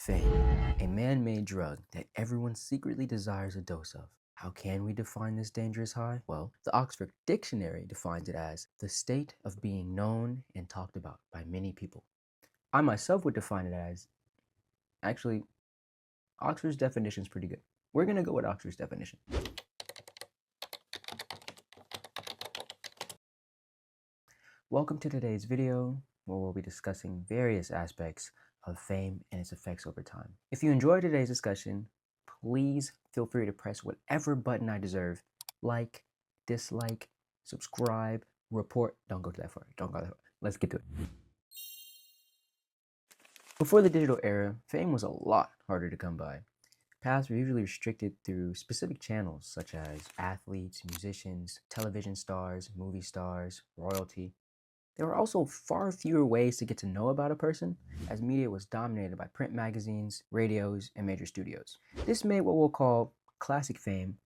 Fame, a man-made drug that everyone secretly desires a dose of. How can we define this dangerous high? Well, the Oxford Dictionary defines it as the state of being known and talked about by many people. I myself would define it as, actually, Oxford's definition is pretty good. We're going to go with Oxford's definition. Welcome to today's video, where we'll be discussing various aspects of fame and its effects over time. If you enjoyed today's discussion, please feel free to press whatever button I deserve. Like, dislike, subscribe, report. Don't go that far. Don't go that far. Let's get to it. Before the digital era, fame was a lot harder to come by. Paths were usually restricted through specific channels such as athletes, musicians, television stars, movie stars, royalty. There were also far fewer ways to get to know about a person, as media was dominated by print magazines, radios, and major studios. This made what we'll call classic fame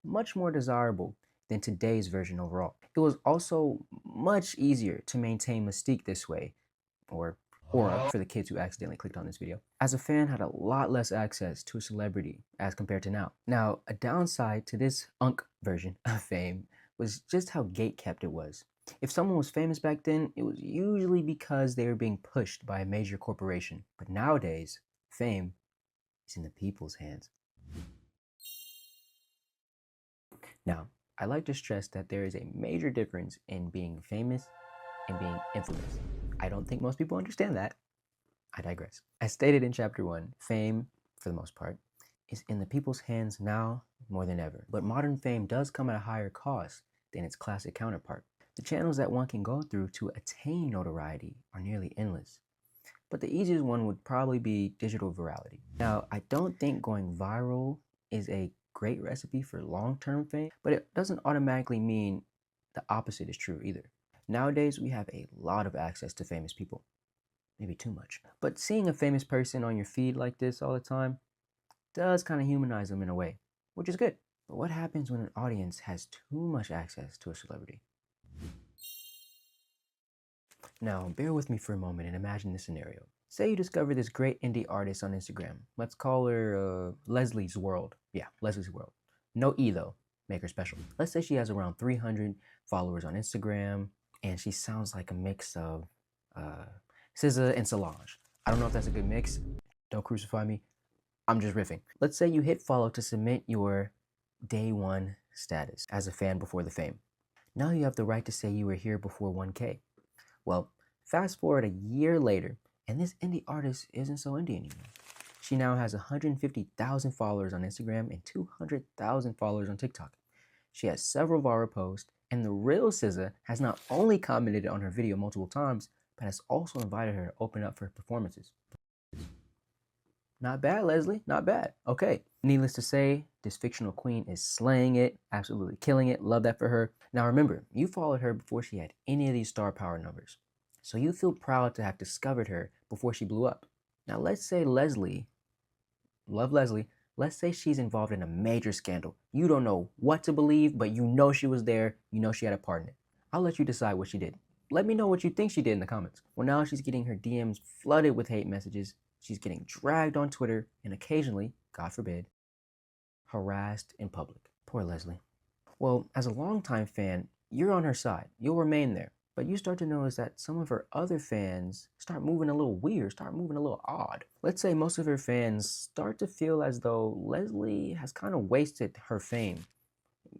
much more desirable than today's version overall. It was also much easier to maintain mystique this way, or aura for the kids who accidentally clicked on this video, as a fan had a lot less access to a celebrity as compared to now. Now, a downside to this version of fame was just how gate-kept it was. If someone was famous back then, it was usually because they were being pushed by a major corporation. But nowadays, fame is in the people's hands. Now, I like to stress that there is a major difference in being famous and being infamous. I don't think most people understand that. I digress. As stated in chapter 1, fame, for the most part, is in the people's hands now more than ever. But modern fame does come at a higher cost than its classic counterpart. The channels that one can go through to attain notoriety are nearly endless. But the easiest one would probably be digital virality. Now, I don't think going viral is a great recipe for long-term fame, but it doesn't automatically mean the opposite is true either. Nowadays, we have a lot of access to famous people. Maybe too much. But seeing a famous person on your feed like this all the time does kind of humanize them in a way, which is good. But what happens when an audience has too much access to a celebrity? Now, bear with me for a moment and imagine this scenario. Say you discover this great indie artist on Instagram. Let's call her Leslie's World. Yeah, Leslie's World. No E though, make her special. Let's say she has around 300 followers on Instagram, and she sounds like a mix of 𝗔𝗟𝗧𝗜𝗍 and Solange. I don't know if that's a good mix. Don't crucify me. I'm just riffing. Let's say you hit follow to submit your day one status as a fan before the fame. Now you have the right to say you were here before 1K. Well, fast forward a year later, and this indie artist isn't so indie anymore. She now has 150,000 followers on Instagram and 200,000 followers on TikTok. She has several viral posts, and the real 𝗔𝗧𝗧 has not only commented on her video multiple times, but has also invited her to open up for performances. Not bad, Leslie, not bad. Okay, needless to say, this fictional queen is slaying it, absolutely killing it, love that for her. Now remember, you followed her before she had any of these star power numbers. So you feel proud to have discovered her before she blew up. Now let's say Leslie, love Leslie, let's say she's involved in a major scandal. You don't know what to believe, but you know she was there, you know she had a part in it. I'll let you decide what she did. Let me know what you think she did in the comments. Well, now she's getting her DMs flooded with hate messages. She's getting dragged on Twitter and occasionally, God forbid, harassed in public. Poor Leslie. Well, as a longtime fan, you're on her side. You'll remain there. But you start to notice that some of her other fans start moving a little weird, start moving a little odd. Let's say most of her fans start to feel as though Leslie has kind of wasted her fame.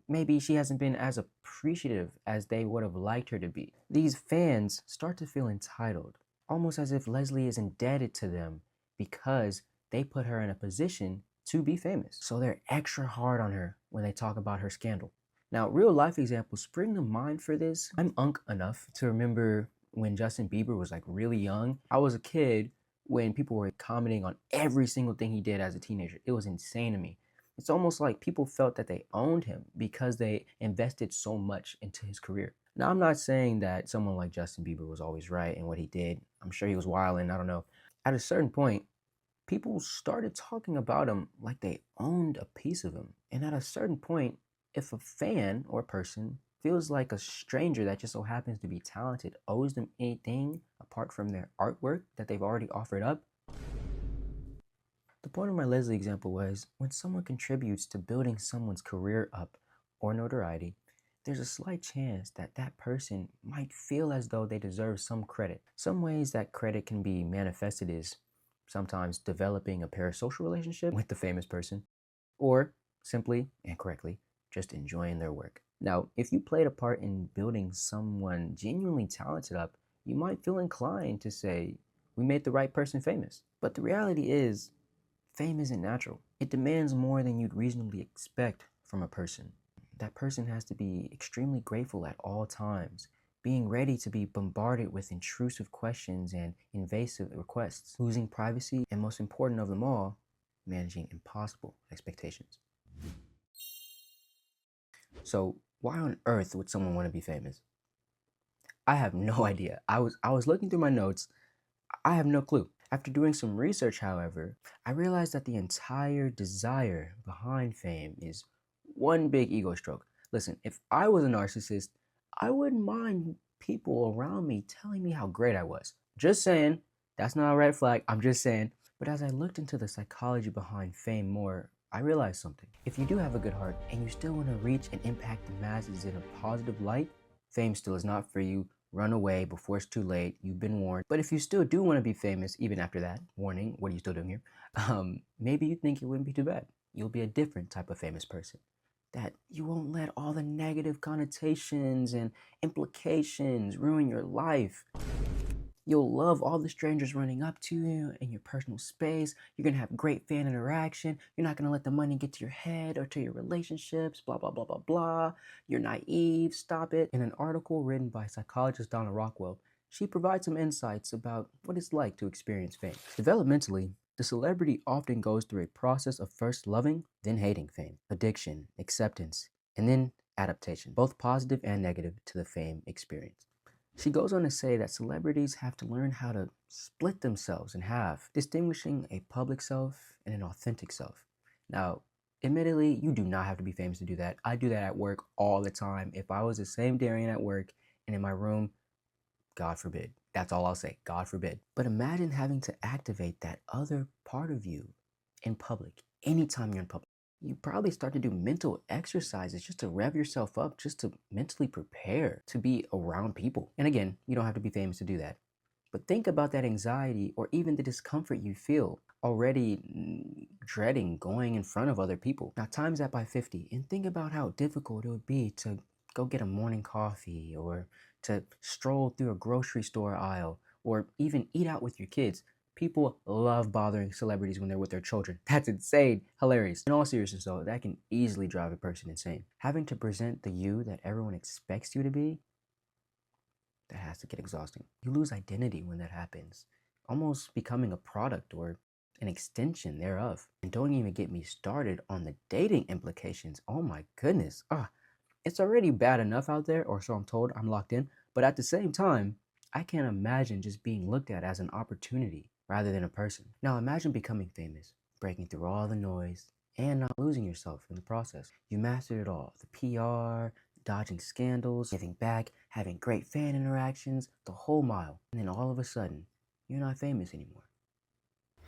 Maybe she hasn't been as appreciative as they would have liked her to be. These fans start to feel entitled, almost as if Leslie is indebted to them because they put her in a position to be famous. So they're extra hard on her when they talk about her scandal. Now, real life examples spring to mind for this. I'm enough to remember when Justin Bieber was like really young. I was a kid when people were commenting on every single thing he did as a teenager. It was insane to me. It's almost like people felt that they owned him because they invested so much into his career. Now, I'm not saying that someone like Justin Bieber was always right in what he did. I'm sure he was wilding, I don't know. At a certain point, people started talking about him like they owned a piece of him. And at a certain point, if a fan or person feels like a stranger that just so happens to be talented owes them anything apart from their artwork that they've already offered up, The point of my Leslie example was when someone contributes to building someone's career up or notoriety, there's a slight chance that that person might feel as though they deserve some credit. Some ways that credit can be manifested is sometimes developing a parasocial relationship with the famous person, or simply and correctly just enjoying their work. Now, if you played a part in building someone genuinely talented up, you might feel inclined to say, we made the right person famous. But the reality is, fame isn't natural. It demands more than you'd reasonably expect from a person. That person has to be extremely grateful at all times, being ready to be bombarded with intrusive questions and invasive requests, losing privacy, and most important of them all, managing impossible expectations. So why on earth would someone want to be famous? I have no idea. I was looking through my notes. I have no clue. After doing some research, however, I realized that the entire desire behind fame is one big ego stroke. Listen, if I was a narcissist, I wouldn't mind people around me telling me how great I was. Just saying, that's not a red flag, I'm just saying. But as I looked into the psychology behind fame more, I realized something. If you do have a good heart and you still want to reach and impact the masses in a positive light, fame still is not for you. Run away before it's too late. You've been warned. But if you still do want to be famous, even after that, warning, what are you still doing here? Maybe you think it wouldn't be too bad. You'll be a different type of famous person. That you won't let all the negative connotations and implications ruin your life. You'll love all the strangers running up to you in your personal space. You're going to have great fan interaction. You're not going to let the money get to your head or to your relationships, blah, blah, blah, blah, blah. You're naive, stop it. In an article written by psychologist Donna Rockwell, she provides some insights about what it's like to experience fame. Developmentally, the celebrity often goes through a process of first loving, then hating fame, addiction, acceptance, and then adaptation, both positive and negative to the fame experience. She goes on to say that celebrities have to learn how to split themselves in half, distinguishing a public self and an authentic self. Now, admittedly, you do not have to be famous to do that. I do that at work all the time. If I was the same Darian at work and in my room, God forbid. That's all I'll say, God forbid. But imagine having to activate that other part of you in public, anytime you're in public. You probably start to do mental exercises just to rev yourself up, just to mentally prepare to be around people. And again, you don't have to be famous to do that. But think about that anxiety or even the discomfort you feel already dreading going in front of other people. Now times that by 50 and think about how difficult it would be to go get a morning coffee or to stroll through a grocery store aisle or even eat out with your kids. People love bothering celebrities when they're with their children. That's insane. Hilarious. In all seriousness though, that can easily drive a person insane. Having to present the you that everyone expects you to be, that has to get exhausting. You lose identity when that happens, almost becoming a product or an extension thereof. And don't even get me started on the dating implications. Oh my goodness. It's already bad enough out there, or so I'm told. I'm locked in. But at the same time, I can't imagine just being looked at as an opportunity rather than a person. Now imagine becoming famous, breaking through all the noise, and not losing yourself in the process. You mastered it all. The PR, dodging scandals, giving back, having great fan interactions, the whole mile. And then all of a sudden, you're not famous anymore.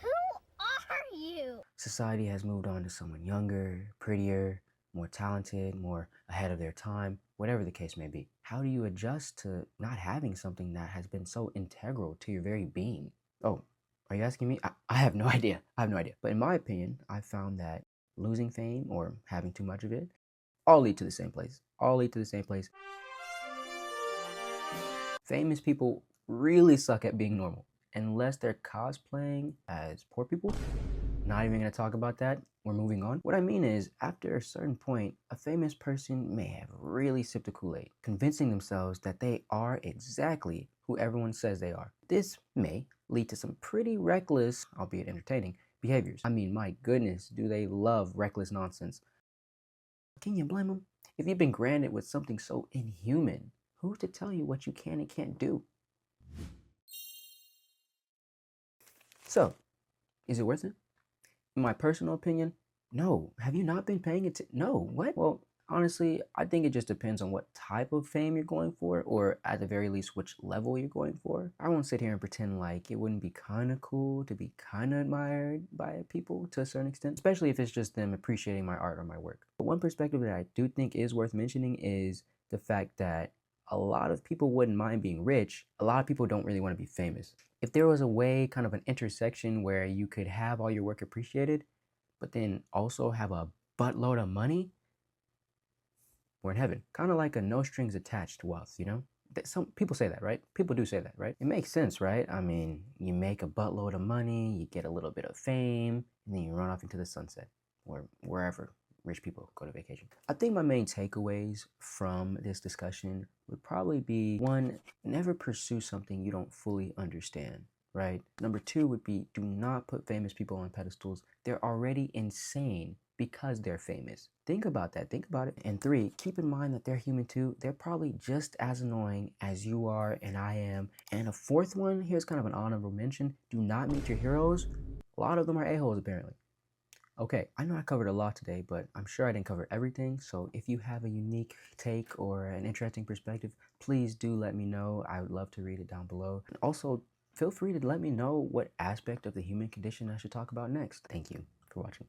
Who are you? Society has moved on to someone younger, prettier, more talented, more ahead of their time, whatever the case may be. How do you adjust to not having something that has been so integral to your very being? Oh, are you asking me? I have no idea. I have no idea. But in my opinion, I found that losing fame or having too much of it all lead to the same place. All lead to the same place. Famous people really suck at being normal unless they're cosplaying as poor people. Not even going to talk about that. We're moving on. What I mean is, after a certain point, a famous person may have really sipped the Kool-Aid, convincing themselves that they are exactly who everyone says they are. This may lead to some pretty reckless, albeit entertaining, behaviors. I mean, my goodness, do they love reckless nonsense. Can you blame them? If you've been granted with something so inhuman, who's to tell you what you can and can't do? So, is it worth it? In my personal opinion, no. Have you not been paying attention? No. What? Well, Honestly, I think it just depends on what type of fame you're going for, or at the very least, which level you're going for. I won't sit here and pretend like it wouldn't be kind of cool to be kind of admired by people to a certain extent, especially if it's just them appreciating my art or my work. But one perspective that I do think is worth mentioning is the fact that a lot of people wouldn't mind being rich. A lot of people don't really want to be famous. If there was a way, kind of an intersection where you could have all your work appreciated, but then also have a buttload of money, we're in heaven. Kind of like a no strings attached wealth, you know? Some people say that, right? People do say that, right? It makes sense, right? I mean, you make a buttload of money, you get a little bit of fame, and then you run off into the sunset or wherever rich people go to vacation. I think my main takeaways from this discussion would probably be, one, never pursue something you don't fully understand, right? Number two would be, do not put famous people on pedestals. They're already insane because they're famous. Think about that. Think about it. And three, keep in mind that they're human too. They're probably just as annoying as you are and I am. And a fourth one, here's kind of an honorable mention. Do not meet your heroes. A lot of them are a-holes apparently. Okay, I know I covered a lot today, but I'm sure I didn't cover everything. So if you have a unique take or an interesting perspective, please do let me know. I would love to read it down below. And also, feel free to let me know what aspect of the human condition I should talk about next. Thank you for watching.